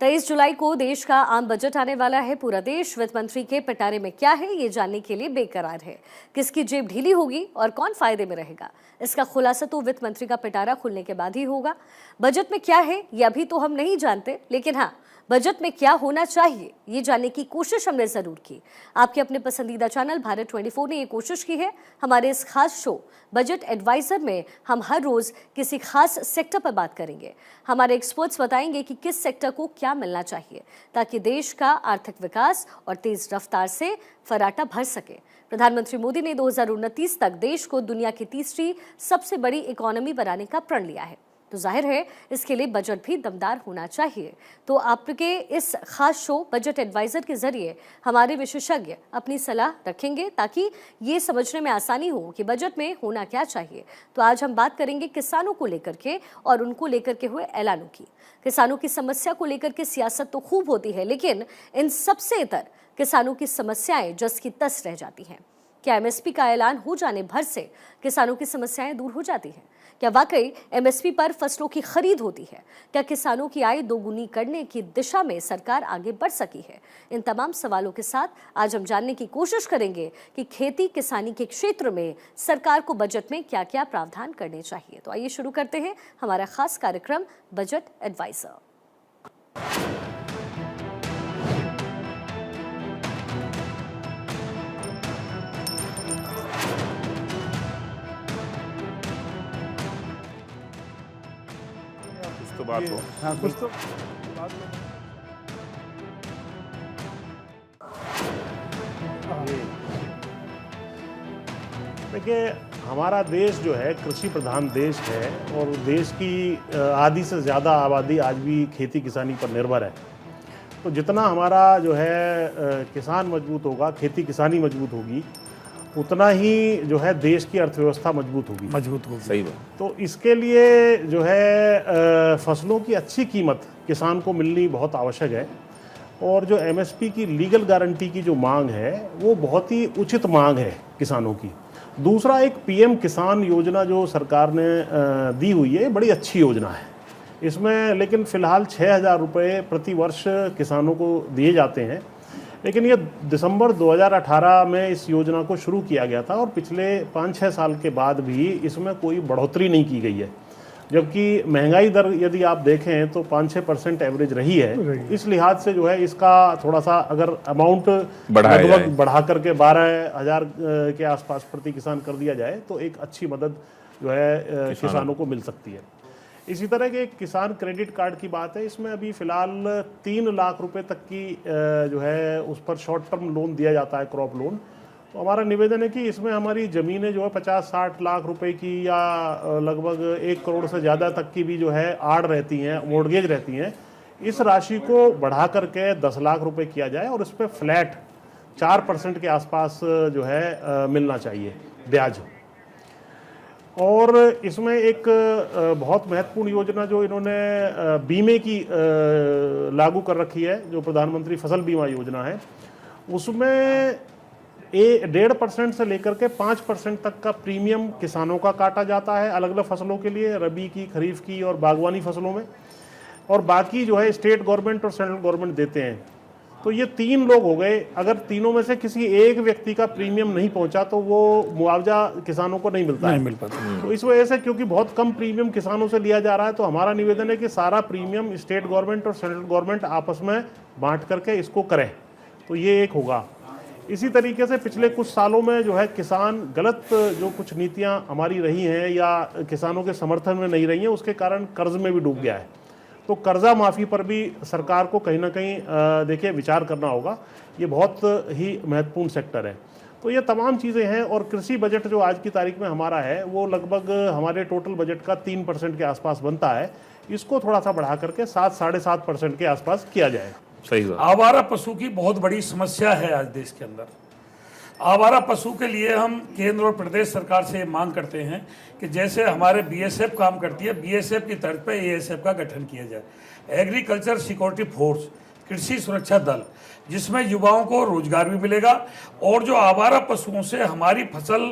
23 जुलाई को देश का आम बजट आने वाला है। पूरा देश वित्त मंत्री के पिटारे में क्या है ये जानने के लिए बेकरार है। किसकी जेब ढीली होगी और कौन फायदे में रहेगा, इसका खुलासा तो वित्त मंत्री का पिटारा खुलने के बाद ही होगा। बजट में क्या है ये अभी तो हम नहीं जानते, लेकिन हाँ, बजट में क्या होना चाहिए ये जानने की कोशिश हमने जरूर की। आपके अपने पसंदीदा चैनल भारत 24 ने ये कोशिश की है। हमारे इस खास शो बजट एडवाइजर में हम हर रोज किसी खास सेक्टर पर बात करेंगे। हमारे एक्सपर्ट्स बताएंगे कि किस सेक्टर को क्या मिलना चाहिए ताकि देश का आर्थिक विकास और तेज रफ्तार से फराटा भर सके। प्रधानमंत्री मोदी ने 2029 तक देश को दुनिया की तीसरी सबसे बड़ी इकोनॉमी बनाने का प्रण लिया है, तो जाहिर है इसके लिए बजट भी दमदार होना चाहिए। तो आपके इस खास शो बजट एडवाइजर के जरिए हमारे विशेषज्ञ अपनी सलाह रखेंगे ताकि ये समझने में आसानी हो कि बजट में होना क्या चाहिए। तो आज हम बात करेंगे किसानों को लेकर के और उनको लेकर के हुए ऐलानों की। किसानों की समस्या को लेकर के सियासत तो खूब होती है, लेकिन इन सबसे इतर किसानों की समस्याएं जस की तस रह जाती हैं। क्या एमएसपी का ऐलान हो जाने भर से किसानों की समस्याएं दूर हो जाती हैं? क्या वाकई एमएसपी पर फसलों की खरीद होती है? क्या किसानों की आय दोगुनी करने की दिशा में सरकार आगे बढ़ सकी है? इन तमाम सवालों के साथ आज हम जानने की कोशिश करेंगे कि खेती किसानी के क्षेत्र में सरकार को बजट में क्या क्या प्रावधान करने चाहिए। तो आइए शुरू करते हैं हमारा खास कार्यक्रम बजट एडवाइजर। तो बात हो हाँ, कुछ तो बात देखिए, हमारा देश जो है कृषि प्रधान देश है और देश की आधी से ज़्यादा आबादी आज भी खेती किसानी पर निर्भर है। तो जितना हमारा जो है किसान मजबूत होगा, खेती किसानी मजबूत होगी, उतना ही जो है देश की अर्थव्यवस्था मजबूत होगी। सही बात। तो इसके लिए जो है फसलों की अच्छी कीमत किसान को मिलनी बहुत आवश्यक है और जो एमएसपी की लीगल गारंटी की जो मांग है वो बहुत ही उचित मांग है किसानों की। दूसरा, एक पीएम किसान योजना जो सरकार ने दी हुई है, बड़ी अच्छी योजना है। इसमें लेकिन फ़िलहाल 6,000 रुपये प्रति वर्ष किसानों को दिए जाते हैं, लेकिन ये दिसंबर 2018 में इस योजना को शुरू किया गया था और पिछले 5-6 साल के बाद भी इसमें कोई बढ़ोतरी नहीं की गई है, जबकि महंगाई दर यदि आप देखें तो 5-6% एवरेज रही है। इस लिहाज से जो है इसका थोड़ा सा अगर अमाउंट लगभग बढ़ा करके 12,000 के आसपास प्रति किसान कर दिया जाए तो एक अच्छी मदद जो है किसानों को मिल सकती है। इसी तरह के किसान क्रेडिट कार्ड की बात है, इसमें अभी फ़िलहाल 3 लाख रुपए तक की जो है उस पर शॉर्ट टर्म लोन दिया जाता है, क्रॉप लोन। तो हमारा निवेदन है कि इसमें हमारी ज़मीनें जो है 50-60 लाख रुपए की या लगभग 1 करोड़ से ज़्यादा तक की भी जो है आड़ रहती हैं, मोर्गेज रहती हैं, इस राशि को बढ़ा करके 10 लाख रुपये किया जाए और इस पर फ्लैट 4% के आसपास जो है मिलना चाहिए ब्याज। और इसमें एक बहुत महत्वपूर्ण योजना जो इन्होंने बीमे की लागू कर रखी है, जो प्रधानमंत्री फसल बीमा योजना है, उसमें 1.5% से लेकर के 5% तक का प्रीमियम किसानों का काटा जाता है अलग अलग फसलों के लिए, रबी की, खरीफ की और बागवानी फसलों में, और बाकी जो है स्टेट गवर्नमेंट और सेंट्रल गवर्नमेंट देते हैं। तो ये 3 लोग हो गए। अगर तीनों में से किसी एक व्यक्ति का प्रीमियम नहीं पहुंचा तो वो मुआवजा किसानों को नहीं मिल पाता। तो इस वजह से क्योंकि बहुत कम प्रीमियम किसानों से लिया जा रहा है, तो हमारा निवेदन है कि सारा प्रीमियम स्टेट गवर्नमेंट और सेंट्रल गवर्नमेंट आपस में बांट करके इसको करें, तो ये एक होगा। इसी तरीके से पिछले कुछ सालों में जो है किसान गलत जो कुछ नीतियां हमारी रही हैं या किसानों के समर्थन में नहीं रही हैं, उसके कारण कर्ज में भी डूब गया है। तो कर्जा माफ़ी पर भी सरकार को कहीं ना कहीं देखिए विचार करना होगा। ये बहुत ही महत्वपूर्ण सेक्टर है। तो ये तमाम चीज़ें हैं और कृषि बजट जो आज की तारीख में हमारा है वो लगभग हमारे टोटल बजट का 3% के आसपास बनता है। इसको थोड़ा सा बढ़ा करके 7-7.5% के आसपास किया जाए। सही बात। आवारा पशु की बहुत बड़ी समस्या है आज देश के अंदर। आवारा पशु के लिए हम केंद्र और प्रदेश सरकार से मांग करते हैं कि जैसे हमारे बीएसएफ काम करती है, बीएसएफ की तर्ज पर एएसएफ का गठन किया जाए। एग्रीकल्चर सिक्योरिटी फोर्स, कृषि सुरक्षा दल, जिसमें युवाओं को रोजगार भी मिलेगा और जो आवारा पशुओं से हमारी फसल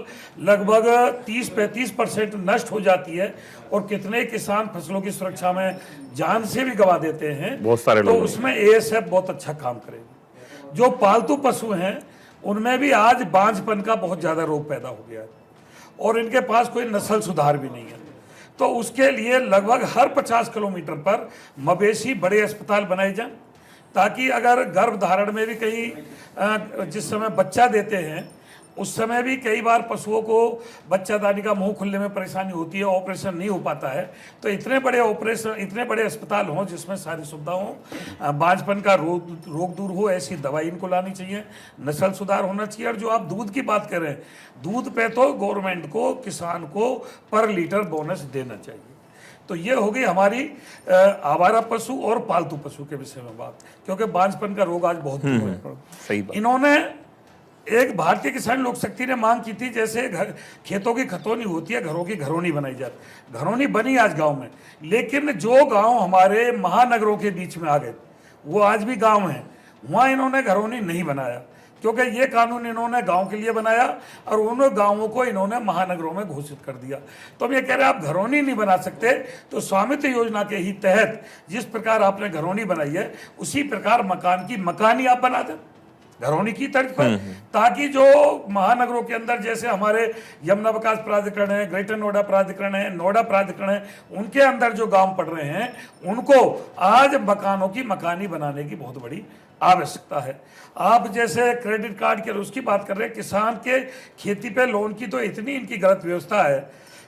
लगभग 30-35% नष्ट हो जाती है और कितने किसान फसलों की सुरक्षा में जान से भी गंवा देते हैं, बहुत सारे तो लोग उसमें एएसएफ बहुत अच्छा काम करेगी। जो पालतू पशु हैं उनमें भी आज बांझपन का बहुत ज्यादा रोग पैदा हो गया है और इनके पास कोई नस्ल सुधार भी नहीं है, तो उसके लिए लगभग हर 50 किलोमीटर पर मवेशी बड़े अस्पताल बनाए जाएं, ताकि अगर गर्भधारण में भी कहीं जिस समय बच्चा देते हैं उस समय भी कई बार पशुओं को बच्चादानी का मुंह खुलने में परेशानी होती है, ऑपरेशन नहीं हो पाता है, तो इतने बड़े अस्पताल हों जिसमें सारी सुविधा हो, बांझपन का रोग दूर हो, ऐसी दवाई इनको लानी चाहिए, नस्ल सुधार होना चाहिए। और जो आप दूध की बात कर रहे हैं, दूध पे तो गवर्नमेंट को किसान को पर लीटर बोनस देना चाहिए। तो ये होगी हमारी आवारा पशु और पालतू पशु के विषय में बात, क्योंकि बांझपन का रोग आज बहुत दूर है। सही बात। इन्होंने एक भारतीय किसान लोक शक्ति ने मांग की थी, जैसे खेतों की खतौनी होती है, घरों की घरौनी बनाई जाती, घरौनी बनी आज गांव में, लेकिन जो गांव हमारे महानगरों के बीच में आ गए वो आज भी गांव हैं, वहां इन्होंने घरौनी नहीं बनाया, क्योंकि ये कानून इन्होंने गांव के लिए बनाया और उन गांवों को इन्होंने महानगरों में घोषित कर दिया। तो हम ये कह रहे हैं आप घरौनी नहीं बना सकते तो स्वामित्व योजना के ही तहत जिस प्रकार आपने घरौनी बनाई है उसी प्रकार मकान की मकानी आप बना दें घरौनी की तर्ज पर, ताकि जो महानगरों के अंदर जैसे हमारे यमुना विकास प्राधिकरण है, ग्रेटर नोएडा प्राधिकरण है, नोएडा प्राधिकरण है, उनके अंदर जो गांव पड़ रहे हैं उनको आज मकानों की मकानी बनाने की बहुत बड़ी आवश्यकता है। आप जैसे क्रेडिट कार्ड के उसकी बात कर रहे हैं, किसान के खेती पे लोन की तो इतनी इनकी गलत व्यवस्था है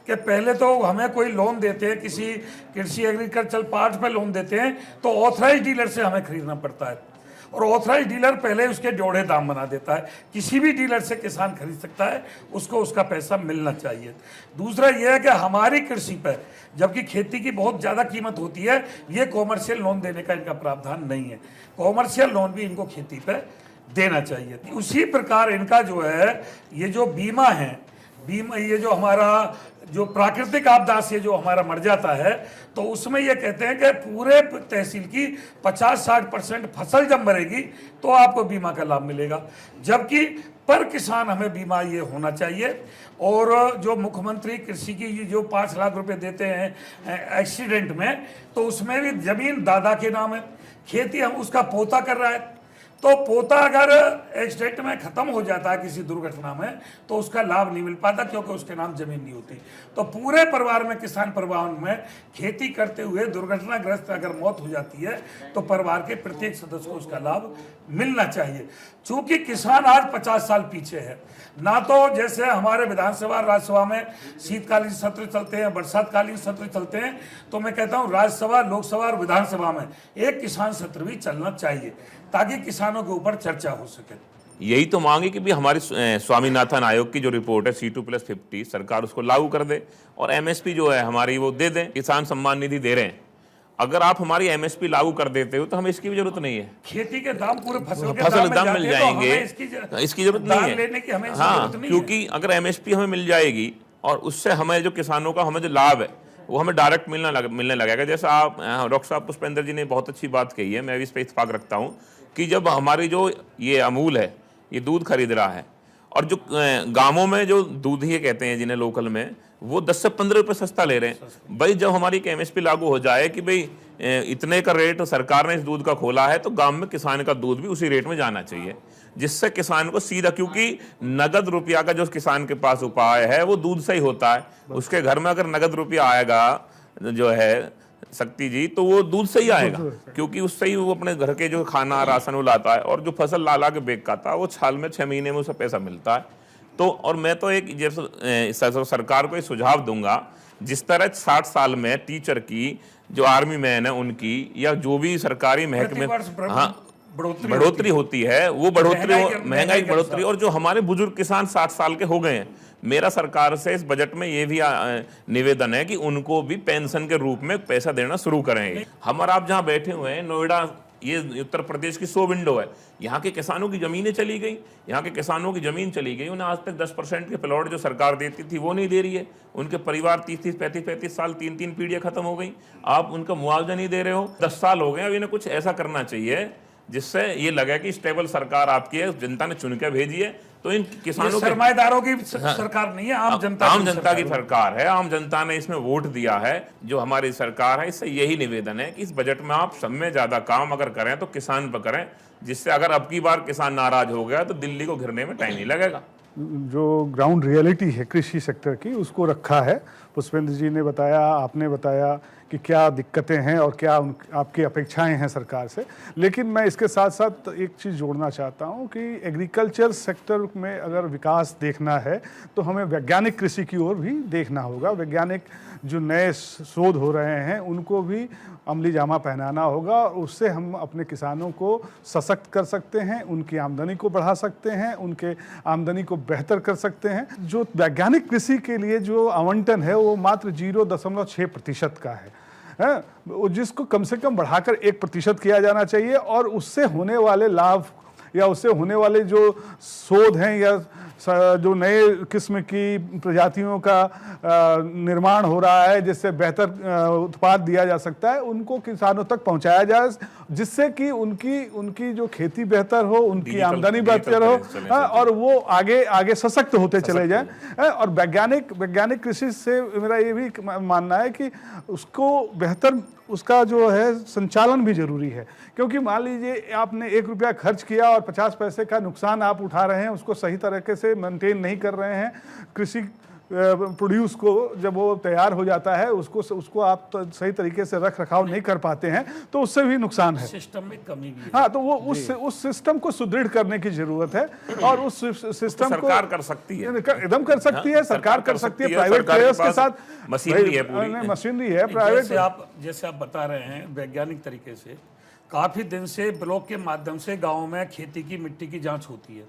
कि पहले तो हमें कोई लोन देते हैं, किसी कृषि एग्रीकल्चर पार्ट पे लोन देते हैं तो ऑथराइज डीलर से हमें खरीदना पड़ता है और ऑथराइज डीलर पहले उसके जोड़े दाम बना देता है। किसी भी डीलर से किसान खरीद सकता है, उसको उसका पैसा मिलना चाहिए। दूसरा यह है कि हमारी कृषि पर जबकि खेती की बहुत ज़्यादा कीमत होती है, ये कॉमर्शियल लोन देने का इनका प्रावधान नहीं है, कॉमर्शियल लोन भी इनको खेती पर देना चाहिए। उसी प्रकार इनका जो है ये जो बीमा है, बीमा ये जो हमारा जो प्राकृतिक आपदा से जो हमारा मर जाता है तो उसमें ये कहते हैं कि पूरे तहसील की 50-60% फसल जब मरेगी तो आपको बीमा का लाभ मिलेगा, जबकि पर किसान हमें बीमा ये होना चाहिए। और जो मुख्यमंत्री कृषि की जो 5 लाख रुपए देते हैं एक्सीडेंट में, तो उसमें भी जमीन दादा के नाम है, खेती हम उसका पोता कर रहा है, तो पोता अगर एक्सीडेंट में खत्म हो जाता है किसी दुर्घटना में तो उसका लाभ नहीं मिल पाता क्योंकि उसके नाम जमीन नहीं होती। तो पूरे परिवार में किसान परिवार में खेती करते हुए दुर्घटनाग्रस्त अगर मौत हो जाती है तो परिवार के प्रत्येक सदस्य को उसका लाभ मिलना चाहिए। चूंकि किसान आज 50 साल पीछे है, ना तो जैसे हमारे विधानसभा राज्यसभा में शीतकालीन सत्र चलते हैं, बरसातकालीन सत्र चलते हैं, तो मैं कहता हूँ राज्यसभा, लोकसभा और विधानसभा में एक किसान सत्र भी चलना चाहिए ताकि किसानों के ऊपर चर्चा हो सके। यही तो मांगे कि भी हमारी स्वामीनाथन आयोग की जो रिपोर्ट है C2+50 सरकार उसको लागू कर दे और MSP जो है हमारी वो दे दें। किसान सम्मान निधि दे रहे हैं, अगर आप हमारी MSP लागू कर देते हो तो हमें इसकी भी जरूरत नहीं है। खेती के दाम पूरे फसल दाम मिल जाएंगे, इसकी जरूरत नहीं है। लेने की हमें हाँ, क्योंकि अगर MSP हमें मिल जाएगी और उससे हमें जो किसानों का हमें जो लाभ है वो हमें डायरेक्ट मिलने लगेगा। जैसा आप डॉक्टर साहब पुष्पेंद्र जी ने बहुत अच्छी बात कही है, मैं भी इस पर इत्तेफाक रखता हूँ कि जब हमारी जो ये अमूल है ये दूध खरीद रहा है और जो गांवों में जो दूध ही कहते हैं जिन्हें लोकल में, वो 10 से 15 रुपये सस्ता ले रहे हैं। भाई जब हमारी MSP लागू हो जाए कि भाई इतने का रेट सरकार ने इस दूध का खोला है तो गांव में किसान का दूध भी उसी रेट में जाना चाहिए, जिससे किसान को सीधा, क्योंकि नगद रुपया का जो किसान के पास उपाय है वो दूध से ही होता है। उसके घर में अगर नगद रुपया आएगा जो है शक्ति जी, तो वो दूध से ही आएगा, क्योंकि उससे ही वो अपने घर के जो खाना राशन वो लाता है और जो फसल ला के बेच खाता है वो साल में 6 महीने में उसे पैसा मिलता है। तो और मैं तो एक जैसे सरकार को एक सुझाव दूंगा, जिस तरह 60 साल में टीचर की जो आर्मी मैन है उनकी या जो भी सरकारी महकमे बढ़ोतरी होती है, वो बढ़ोतरी महंगाई की बढ़ोतरी, और जो हमारे बुजुर्ग किसान 60 साल के हो गए हैं, मेरा सरकार से इस बजट में ये भी निवेदन है कि उनको भी पेंशन के रूप में पैसा देना शुरू करेंगे। हम और आप जहाँ बैठे हुए हैं नोएडा, ये उत्तर प्रदेश की 100 विंडो है, यहाँ के किसानों की जमीनें चली गई, यहाँ के किसानों की जमीन चली गई। उन्हें आज तक 10% के प्लॉट जो सरकार देती थी वो नहीं दे रही है। उनके परिवार 30-30, 35-35 साल 3-3 पीढ़ियाँ खत्म हो गई, आप उनका मुआवजा नहीं दे रहे हो। 10 साल हो गए, अब इन्हें कुछ ऐसा करना चाहिए जिससे ये लगे कि स्टेबल सरकार आपकी है, जनता ने चुन के भेजी है। तो इन किसानों के सरमाएदारों की सरकार नहीं है, आम जनता की सरकार है। आम जनता ने इसमें वोट दिया है जो हमारी सरकार है। इससे यही निवेदन है कि इस बजट में आप सब में ज्यादा काम अगर करें तो किसान पर करें, जिससे अगर अब की बार किसान नाराज हो गया तो दिल्ली को घिरने में टाइम नहीं लगेगा। जो ग्राउंड रियलिटी है कृषि सेक्टर की, उसको रखा है। पुष्पेंद्र जी ने बताया, आपने बताया कि क्या दिक्कतें हैं और क्या आपकी अपेक्षाएं हैं सरकार से। लेकिन मैं इसके साथ साथ एक चीज़ जोड़ना चाहता हूं कि एग्रीकल्चर सेक्टर में अगर विकास देखना है तो हमें वैज्ञानिक कृषि की ओर भी देखना होगा। वैज्ञानिक जो नए शोध हो रहे हैं उनको भी अमली जामा पहनाना होगा और उससे हम अपने किसानों को सशक्त कर सकते हैं, उनकी आमदनी को बढ़ा सकते हैं, उनके आमदनी को बेहतर कर सकते हैं। जो वैज्ञानिक कृषि के लिए जो आवंटन है वो मात्र 0.6% का है, जिसको कम से कम बढ़ाकर 1% किया जाना चाहिए। और उससे होने वाले लाभ या उससे होने वाले जो शोध हैं या जो नए किस्म की प्रजातियों का निर्माण हो रहा है जिससे बेहतर उत्पाद दिया जा सकता है, उनको किसानों तक पहुंचाया जाए, जिससे कि उनकी जो खेती बेहतर हो, उनकी आमदनी बेहतर हो और वो आगे आगे सशक्त होते चले जाएं। और वैज्ञानिक कृषि से मेरा ये भी मानना है कि उसको बेहतर उसका जो है संचालन भी जरूरी है। क्योंकि मान लीजिए आपने 1 रुपया खर्च किया और 50 पैसे का नुकसान आप उठा रहे हैं, उसको सही तरीके से मेंटेन नहीं कर रहे हैं। कृषि प्रोड्यूस को जब वो तैयार हो जाता है उसको आप तो सही तरीके से रख रखाव नहीं कर पाते हैं तो उससे भी नुकसान है, सिस्टम में कमी भी है। हाँ, तो वो उस सिस्टम को सुदृढ़ करने की जरूरत है और उस सिस्टम को सरकार कर सकती है, एकदम कर सकती है, सरकार कर सकती है, प्राइवेट प्लेयर्स के साथ मशीनरी है, पूरी मशीनरी है प्राइवेट। जैसे आप बता रहे हैं वैज्ञानिक तरीके से काफी दिन से ब्लॉक के माध्यम से गाँव में खेती की मिट्टी की जाँच होती है।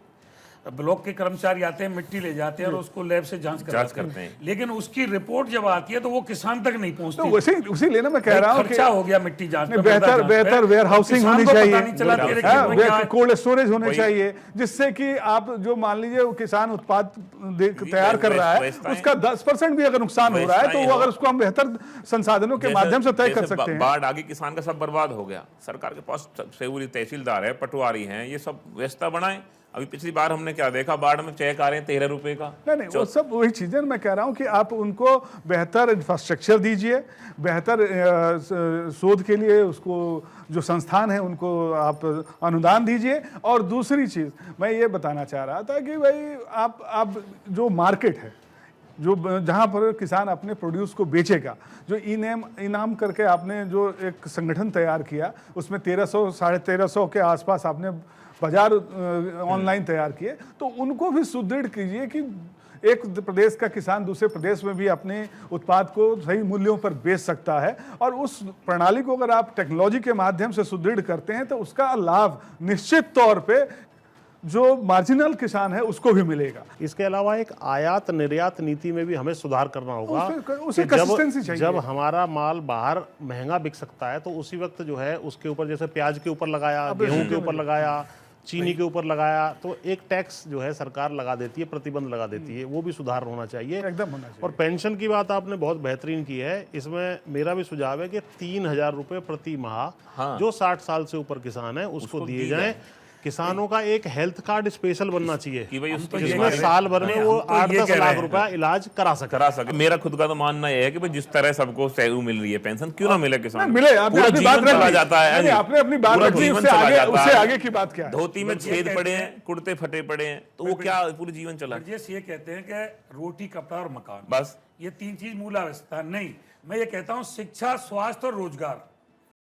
ब्लॉक के कर्मचारी आते हैं, मिट्टी ले जाते हैं और उसको लैब से जांच करते हैं, लेकिन उसकी रिपोर्ट जब आती है तो वो किसान तक नहीं पहुंचती। तो उसी लेना मैं कह रहा हूँ खर्चा हो गया मिट्टी जांच पे, बेहतर वेयर हाउसिंग होनी चाहिए, कोल्ड स्टोरेज होने चाहिए, जिससे कि आप जो मान लीजिए किसान उत्पाद तैयार कर रहा है उसका 10% भी अगर नुकसान हो रहा है तो वो अगर उसको हम बेहतर संसाधनों के माध्यम से तय कर सकते हैं। बाढ़ आ गई, किसान का सब बर्बाद हो गया। सरकार के पास सेवरी तहसीलदार है, पटवारी हैं, ये सब व्यवस्था बनाए। अभी पिछली बार हमने क्या देखा, बाढ़ में चेक आ रहे हैं 13 रुपए का। नहीं, वो सब वही चीजें मैं कह रहा हूं कि आप उनको बेहतर इंफ्रास्ट्रक्चर दीजिए, बेहतर शोध के लिए उसको जो संस्थान है उनको आप अनुदान दीजिए। और दूसरी चीज मैं ये बताना चाह रहा था कि भाई आप जो मार्केट है, जो जहाँ पर किसान अपने प्रोड्यूस को बेचेगा, जो इनाम करके आपने जो एक संगठन तैयार किया उसमें 1300 साढ़े 1300 के आसपास आपने बाजार ऑनलाइन तैयार किए, तो उनको भी सुदृढ़ कीजिए कि एक प्रदेश का किसान दूसरे प्रदेश में भी अपने उत्पाद को सही मूल्यों पर बेच सकता है। और उस प्रणाली को अगर आप टेक्नोलॉजी के माध्यम से सुदृढ़ करते हैं तो उसका लाभ निश्चित तौर पे जो मार्जिनल किसान है उसको भी मिलेगा। इसके अलावा एक आयात निर्यात नीति में भी हमें सुधार करना होगा। उसे कंसिस्टेंसी चाहिए। जब हमारा माल बाहर महंगा बिक सकता है तो उसी वक्त जो है उसके ऊपर, जैसे प्याज के ऊपर लगाया, गेहूं के ऊपर लगाया, चीनी के ऊपर लगाया, तो एक टैक्स जो है सरकार लगा देती है, प्रतिबंध लगा देती है, वो भी सुधार होना चाहिए, एकदम होना चाहिए। और पेंशन की बात आपने बहुत बेहतरीन की है। इसमें मेरा भी सुझाव है कि 3000 रुपए प्रति माह जो 60 साल से ऊपर किसान है उसको दिए जाएं। किसानों का एक हेल्थ कार्ड स्पेशल बनना चाहिए कि भाई उसको जिसमें साल भर में वो 8-10 लाख रुपया इलाज करा सके। मेरा खुद का तो मानना यह है कि भाई जिस तरह सबको सैलरी मिल रही है, पेंशन क्यों ना मिले किसान, मिले। आपने अपनी बात चला जाता है, आपने अपनी बात रखी, उससे आगे की बात क्या है? धोती में छेद पड़े हैं, कुर्ते फटे पड़े हैं, तो वो क्या पूरे जीवन चला? ये कहते हैं कि रोटी, कपड़ा और मकान, बस ये 3 चीज मूल आवश्यकता नहीं। मैं ये कहता हूँ शिक्षा, स्वास्थ्य और रोजगार,